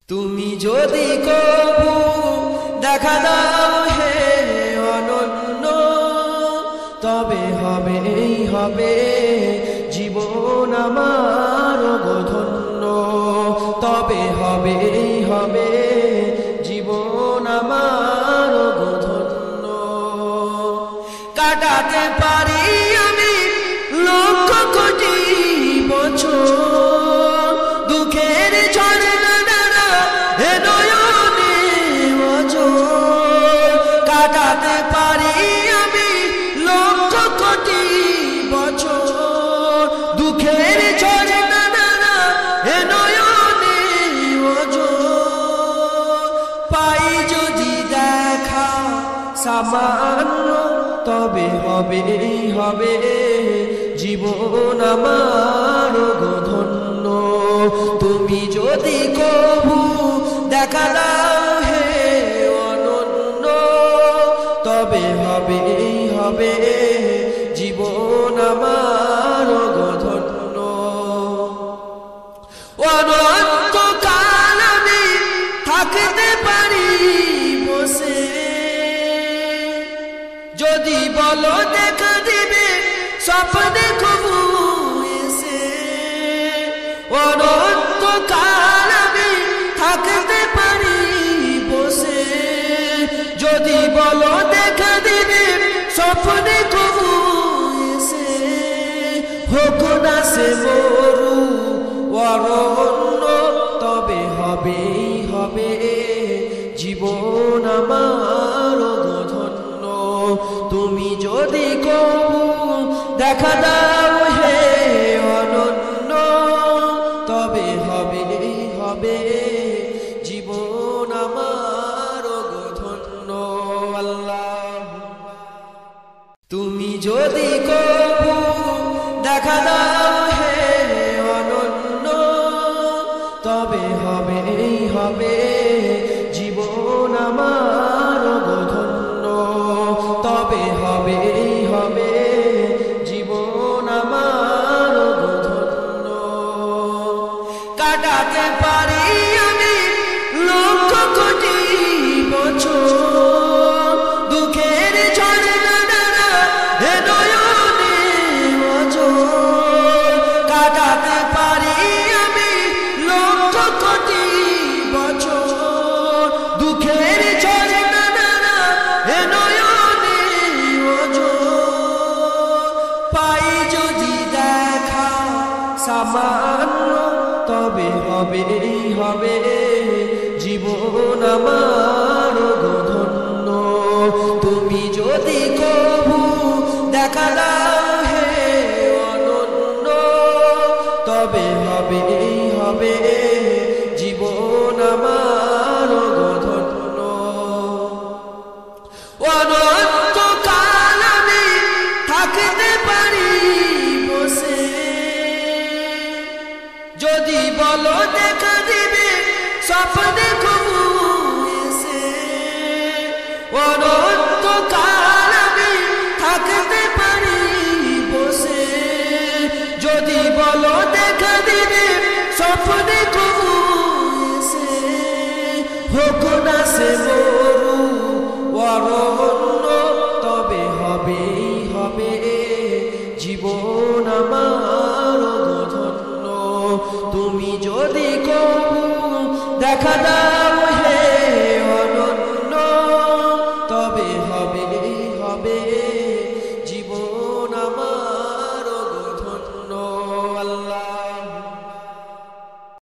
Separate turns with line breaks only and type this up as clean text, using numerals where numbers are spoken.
তুমি যদি কবু দেখা দাও হে অনন্য, তবে হবে জীবন আমার ধন্য, তবে হবে জীবন আমার ধন্য। কাটাতে পারি আমি লক্ষ কোটি বছর, দুঃখের ঝর্ণা দ্বারা হে নয়নে ওজর। কাটাতে পারি আমি লক্ষ কোটি বছর, দুঃখের ঝর্ণা দ্বারা হে নয়নে ওজর। পাই যদি দেখা সামান্য, তবে হবে জীবন আমার ধন্য। তুমি যদি কবু দেখা দাও হে অনন্য, তবে হবে জীবন আমার ধন্য। অনন্তকাল আমি থাকতে পারি বসে, যদি বলো দেখা দিবে স্বপ্নে কবু এসে। অনন্তকাল আমি থাকতে পারি বসে, যদি বলো দেখা দিবে স্বপ্নে কবু এসে। হোক না সে মরু অরণ্য, তবে হবে জীবন আমার ধন্য। তুমি যদি কবু দেখা দাও হে অনন্য, তবে হবে জীবন আমার ধন্য। আল্লাহ, তুমি যদি কবু দেখা দাও হে অনন্য, তবে হবে জীবন আমার ধন্য, তবে হবে জীবন আমার ধন্য। কাটাতে পারি আমি লক্ষ কোটি বছর, দুঃখের ঝর্ণা দ্বারা হে নয়নে ওজর। কাটাতে পারি আমি লক্ষ কোটি বছর, দুঃখের ঝর্ণা দ্বারা হে নয়নে ওজর। পাই যদি দেখা সামান্য, তবে হবে জীবন আমার ধন্য। তুমি যদি কবু দেখা দাও হে অনন্য, তবে হবে জীবন আমার ধন্য। অনন্তকাল আমি থাকতে পারি বসে, যদি বলো দেখা দিবে স্বপ্নে কবু এসে। অনন্তকাল আমি থাকতে পারি বসে, যদি বলো দেখা দিবে স্বপ্নে কবু এসে। হোক না সে মরু অরণ্য, তবে হবে জীবন আমার ধন্য। তুমি যদি কবু দেখা দাও